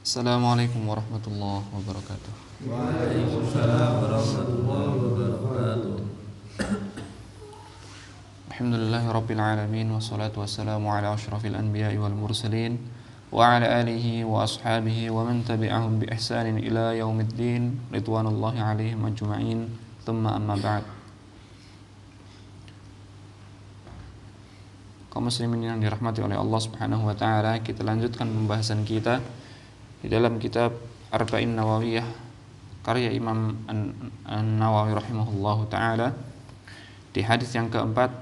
Assalamualaikum warahmatullahi wabarakatuh. Waalaikumsalam warahmatullahi wabarakatuh. Alhamdulillahi rabbil alamin, wassalatu wassalamu ala asyrafil anbiya'i wal mursalin wa ala alihi wa ashabihi wa man tabi'ahum bi ihsanin ila yaumiddin ridwanullahi alaihim ajma'in. Thumma amma ba'd. Kaum muslimin yang dirahmati oleh Allah Subhanahu wa taala, kita lanjutkan pembahasan kita di dalam kitab Arba'in Nawawiyah karya Imam An-Nawawi rahimahullahu taala, di hadis yang keempat.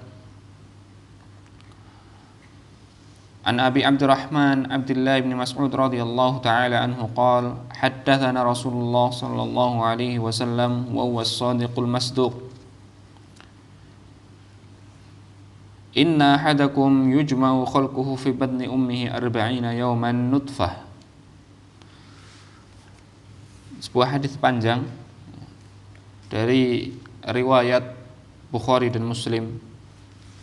An Abi Abdurrahman Abdullah bin Mas'ud radhiyallahu taala anhu qala haddatsana Rasulullah sallallahu alaihi wasallam wa huwa as-sadiqul masduq inna ahadakum yujma'u khalquhu fi batni ummihi 40 yawman nutfah. Sebuah hadis panjang dari riwayat Bukhari dan Muslim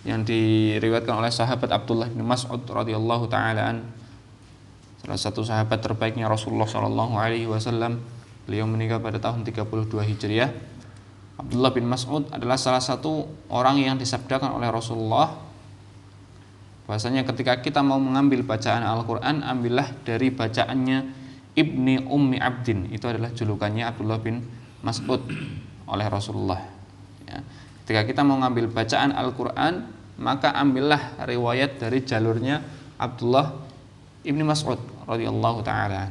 yang diriwayatkan oleh sahabat Abdullah bin Mas'ud radhiyallahu taala an, salah satu sahabat terbaiknya Rasulullah sallallahu alaihi wasallam. Beliau meninggal pada tahun 32 Hijriah. Abdullah bin Mas'ud adalah salah satu orang yang disabdakan oleh Rasulullah bahwasanya ketika kita mau mengambil bacaan Al-Qur'an, ambillah dari bacaannya Ibni Ummi Abdin. Itu adalah julukannya Abdullah bin Mas'ud oleh Rasulullah ya. Ketika kita mau mengambil bacaan Al-Qur'an, maka ambillah riwayat dari jalurnya Abdullah Ibni Mas'ud radhiyallahu ta'ala.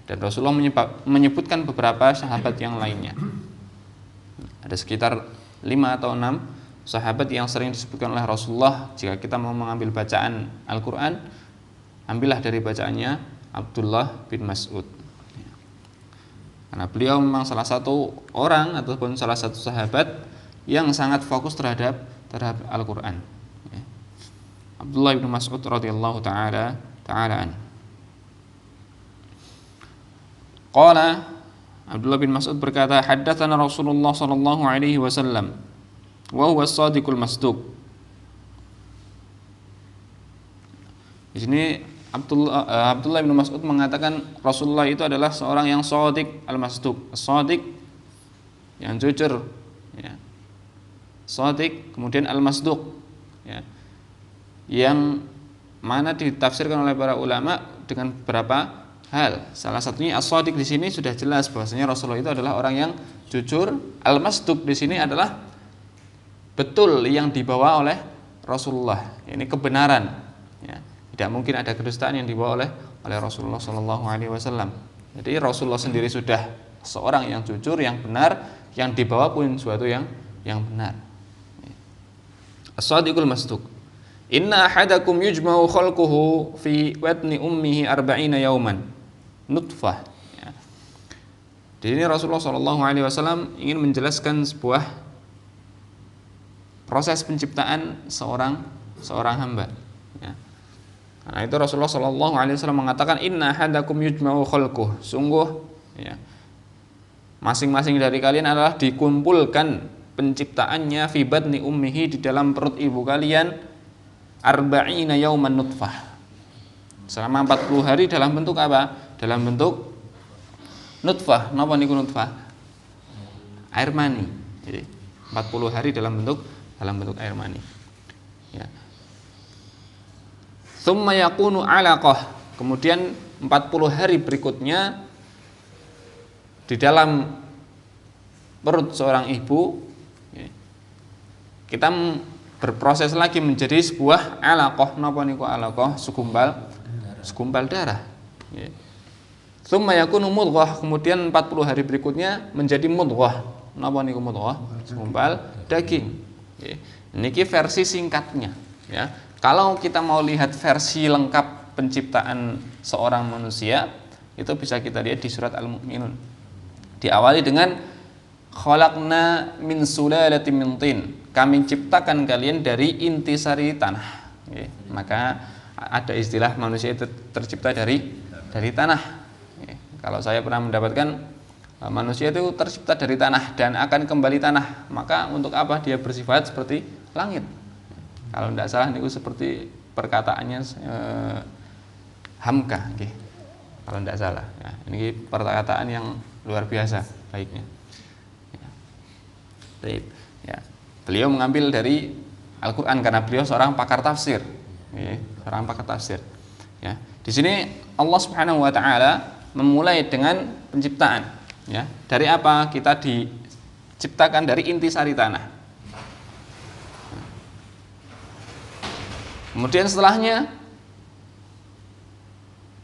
Dan Rasulullah menyebutkan beberapa sahabat yang lainnya. Ada sekitar 5 atau 6 sahabat yang sering disebutkan oleh Rasulullah, jika kita mau mengambil bacaan Al-Quran, ambillah dari bacaannya Abdullah bin Mas'ud. Karena beliau memang salah satu orang ataupun salah satu sahabat yang sangat fokus terhadap Al-Quran. Abdullah bin Mas'ud radhiyallahu ta'ala an. Qala, Abdullah bin Mas'ud berkata, haddatsana Rasulullah sallallahu alaihi wasallam wa huwa as-sadiqul masduq. Di sini Abdullah bin Mas'ud mengatakan Rasulullah itu adalah seorang yang shadiq al-masduq. Shadiq yang jujur ya. Shadiq kemudian al-masduq ya. Yang mana ditafsirkan oleh para ulama dengan beberapa hal. Salah satunya as-shadiq di sini sudah jelas bahwasanya Rasulullah itu adalah orang yang jujur. Al-masduq di sini adalah betul yang dibawa oleh Rasulullah. Ini kebenaran. Ya. Tidak mungkin ada kedustaan yang dibawa oleh Rasulullah Sallallahu Alaihi Wasallam. Jadi Rasulullah sendiri sudah seorang yang jujur, yang benar, yang dibawa pun suatu yang benar. As-shadiqul masduq. Inna ahadakum yujma'u khalquhu fi batni ummihi 40 yawman nutfah. Ya. Di sini Rasulullah Shallallahu Alaihi Wasallam ingin menjelaskan sebuah proses penciptaan seorang hamba. Ya. Karena itu Rasulullah Shallallahu Alaihi Wasallam mengatakan inna ahadakum yujma'u khalquh. Sungguh, ya, masing-masing dari kalian adalah dikumpulkan penciptaannya fi batni ummihi, di dalam perut ibu kalian 40 yawman nutfah, selama 40 hari dalam bentuk apa? Dalam bentuk nutfah. Napa niku nutfah? Air mani. Jadi 40 hari dalam bentuk air mani. Ya. Tsumma yakunu 'alaqah. Kemudian 40 hari berikutnya di dalam perut seorang ibu, ya, kita berproses lagi menjadi sebuah alaqah. Napa niku alaqah? Segumpal darah. Ya. Tsumma yakunu mudghah. Kemudian 40 hari berikutnya menjadi mudghah. Napa niku mudghah? Segumpal daging. Ya. Niki versi singkatnya. Ya. Kalau kita mau lihat versi lengkap penciptaan seorang manusia, itu bisa kita lihat di surat Al-Mu'minun. Diawali dengan khalaqna min sulalatin min tin. Kami ciptakan kalian dari intisari tanah. Ya. Maka ada istilah manusia itu tercipta dari tanah. Ya. Kalau saya pernah mendapatkan manusia itu tercipta dari tanah dan akan kembali tanah. Maka untuk apa dia bersifat seperti langit? Kalau tidak salah niku seperti perkataannya Hamka, okay. kalau tidak salah. Ya, ini perkataan yang luar biasa baiknya. Ya. Baik. Ya. Beliau mengambil dari Al-Quran karena beliau seorang pakar tafsir. Ya, seorang pakar tafsir. Ya. Di sini Allah Subhanahu wa taala memulai dengan penciptaan. Ya. Dari apa? Kita diciptakan dari intisari tanah. Kemudian setelahnya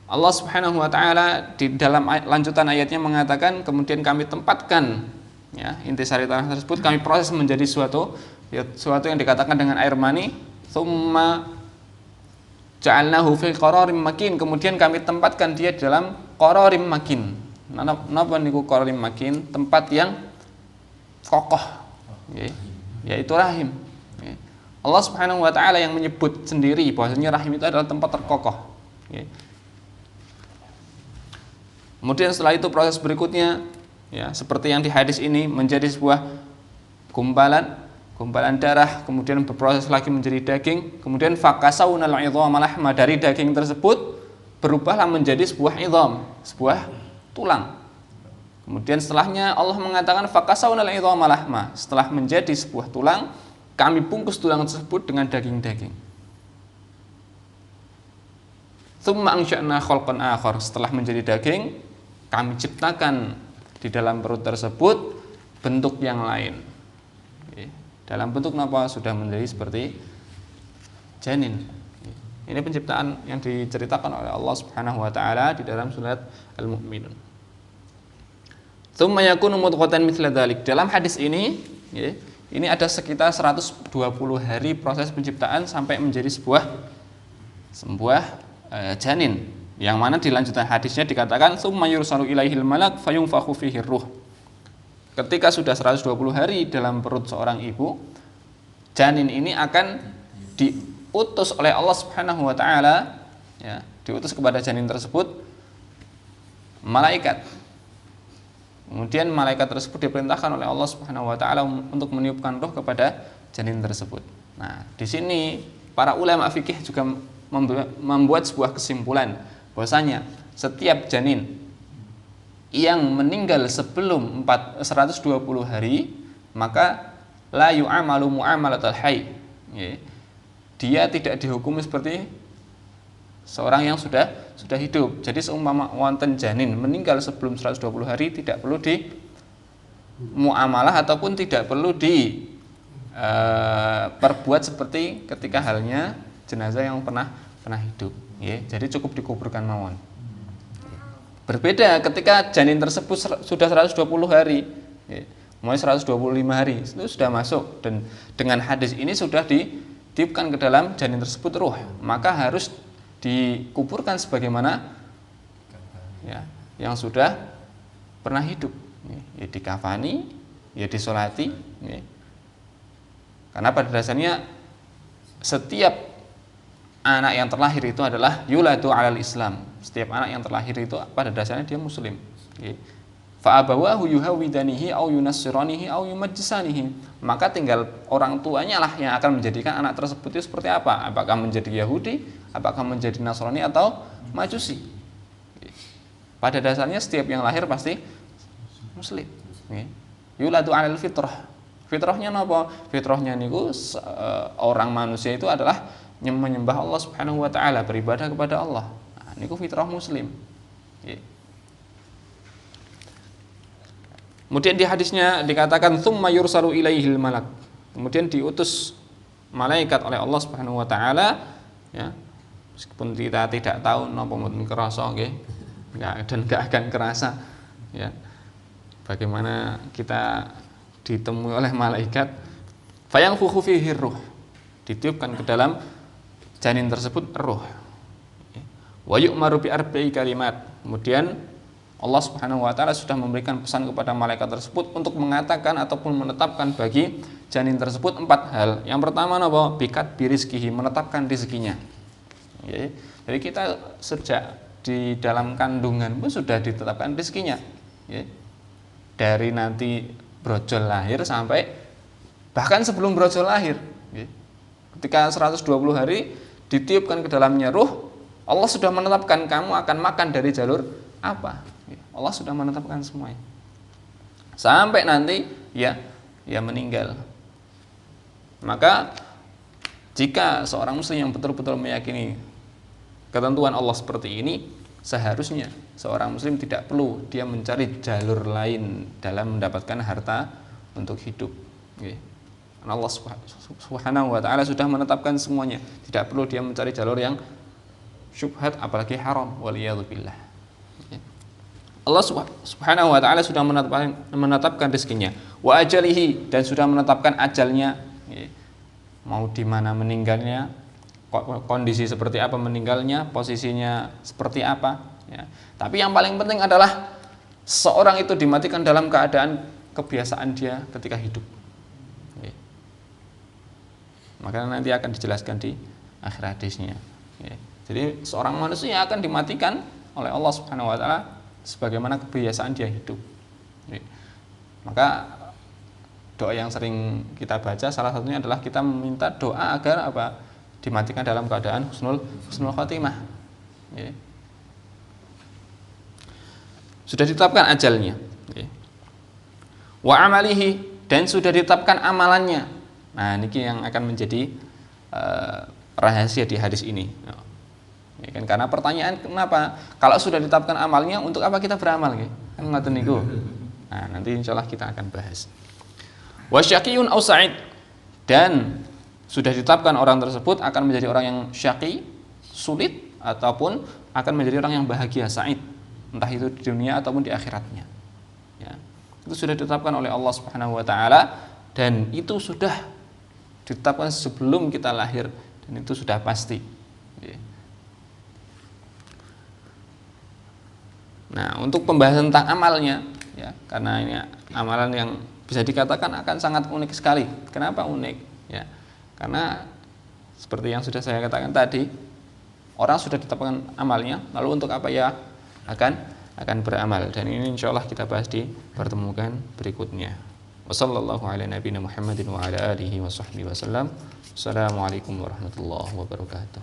Allah Subhanahu wa taala di dalam lanjutan ayatnya mengatakan kemudian kami tempatkan ya intisari tanah tersebut kami proses menjadi suatu yang dikatakan dengan air mani, tsumma ja'alnahu fi qararim makin, kemudian kami tempatkan dia di dalam qararim makin. Napa niku qararim makin? Tempat yang kokoh, yaitu rahim. Allah Subhanahu wa taala yang menyebut sendiri bahwasanya rahim itu adalah tempat terkokoh. Kemudian setelah itu proses berikutnya ya seperti yang di hadis ini menjadi sebuah gumpalan darah, kemudian berproses lagi menjadi daging, kemudian fakasawnal idhama lahma, dari daging tersebut berubahlah menjadi sebuah idham, sebuah tulang. Kemudian setelahnya Allah mengatakan fakasawnal idhama lahma, setelah menjadi sebuah tulang kami bungkus tulang tersebut dengan daging-daging. Tsumma ansha'na khalqan akhar, setelah menjadi daging kami ciptakan di dalam perut tersebut bentuk yang lain. Dalam bentuk apa? Sudah menjadi seperti janin. Ini penciptaan yang diceritakan oleh Allah Subhanahu wa taala di dalam surat Al-Mu'minun. Tsumma yakunu mudghatan mithla dzalik. Dalam hadis ini ada sekitar 120 hari proses penciptaan sampai menjadi sebuah janin, yang mana di lanjutan hadisnya dikatakan tsumma yursalu ilaihil malak fayunfakhu fihi ruh. Ketika sudah 120 hari dalam perut seorang ibu, janin ini akan diutus oleh Allah Subhanahu wa taala ya, diutus kepada janin tersebut malaikat. Kemudian malaikat tersebut diperintahkan oleh Allah Subhanahu wa taala untuk meniupkan roh kepada janin tersebut. Nah, di sini para ulama fikih juga membuat sebuah kesimpulan bahwasanya setiap janin yang meninggal sebelum 120 hari maka la yu'amalu mu'amalatal hayy. Dia tidak dihukumi seperti seorang yang sudah hidup. Jadi seumpama wonten janin meninggal sebelum 120 hari tidak perlu di muamalah ataupun tidak perlu di perbuat seperti ketika halnya jenazah yang pernah hidup. Jadi cukup dikuburkan mawon. Berbeda ketika janin tersebut sudah 120 hari, mulai 125 hari itu sudah masuk, dan dengan hadis ini sudah ditiupkan ke dalam janin tersebut ruh, maka harus dikuburkan sebagaimana ya yang sudah pernah hidup, ya dikafani, ya disolati, ya. Karena pada dasarnya setiap anak yang terlahir itu adalah yuladu alal Islam. Setiap anak yang terlahir itu pada dasarnya dia muslim. Fa abawahu yuhawidanihi au yunassiranihi au yumajjisanihi. Maka tinggal orang tuanya lah yang akan menjadikan anak tersebut itu seperti apa? Apakah menjadi Yahudi, apakah menjadi Nasrani atau Majusi. Pada dasarnya setiap yang lahir pasti muslim. Yuladu alal fitrah. Fitrahnya napa? Fitrahnya niku orang manusia itu adalah menyembah Allah Subhanahu wa taala, beribadah kepada Allah. Nah, niku fitrah muslim. Kemudian di hadisnya dikatakan tsumma yursalu ilaihil malak. Kemudian diutus malaikat oleh Allah Subhanahu wa taala ya. Meskipun kita tidak tahu napa mboten kerasa nggih. Enggak akan kerasa ya. Bagaimana kita ditemui oleh malaikat fayanfukhu fihi ruh. Ditiupkan ke dalam janin tersebut ruh. Wa yu'maru bi arba'i kalimat. Kemudian Allah Subhanahu wa taala sudah memberikan pesan kepada malaikat tersebut untuk mengatakan ataupun menetapkan bagi janin tersebut 4 hal. Yang pertama napa? Bikat birizkihi, menetapkan rezekinya. Jadi kita sejak di dalam kandungan pun sudah ditetapkan rezekinya. Dari nanti brojol lahir sampai bahkan sebelum brojol lahir. Ketika 120 hari ditiupkan ke dalamnya ruh, Allah sudah menetapkan kamu akan makan dari jalur apa. Allah sudah menetapkan semuanya. Sampai nanti ya meninggal. Maka jika seorang muslim yang betul-betul meyakini ketentuan Allah seperti ini, seharusnya seorang muslim tidak perlu dia mencari jalur lain dalam mendapatkan harta untuk hidup. Allah Subhanahu wa ta'ala sudah menetapkan semuanya. Tidak perlu dia mencari jalur yang syubhat apalagi haram, waliyadzubillah. Allah Subhanahu wa ta'ala sudah menetapkan rezekinya, wa ajalihi, dan sudah menetapkan ajalnya, mau di mana meninggalnya, kondisi seperti apa meninggalnya, posisinya seperti apa, ya. Tapi yang paling penting adalah seorang itu dimatikan dalam keadaan kebiasaan dia ketika hidup. Maka nanti akan dijelaskan di akhir hadisnya. Jadi seorang manusia akan dimatikan oleh Allah Subhanahu wa ta'ala sebagaimana kebiasaan dia hidup. Maka doa yang sering kita baca salah satunya adalah kita meminta doa agar apa? Dimatikan dalam keadaan husnul khotimah. Sudah ditetapkan ajalnya. Wa amalihi, dan sudah ditetapkan amalannya. Nah, ini yang akan menjadi rahasia di hadis ini. Kan karena pertanyaan kenapa kalau sudah ditetapkan amalnya untuk apa kita beramal, kan ngoten niku. Nah, nanti insyaallah kita akan bahas. Wasyaqiyun aw sa'id, dan sudah ditetapkan orang tersebut akan menjadi orang yang syaqi, sulit, ataupun akan menjadi orang yang bahagia, sa'id, entah itu di dunia ataupun di akhiratnya. Ya. Itu sudah ditetapkan oleh Allah Subhanahu wa taala, dan itu sudah ditetapkan sebelum kita lahir, dan itu sudah pasti. Nah, untuk pembahasan tentang amalnya, ya, karena ini amalan yang bisa dikatakan akan sangat unik sekali. Kenapa unik? Ya, karena seperti yang sudah saya katakan tadi, orang sudah ditetapkan amalnya, lalu untuk apa ya akan beramal. Dan ini insyaallah kita bahas di pertemuan berikutnya. Wassallallahu ala nabiyina Muhammadin wa ala alihi wa sahbihi wasallam. Assalamualaikum warahmatullahi wabarakatuh.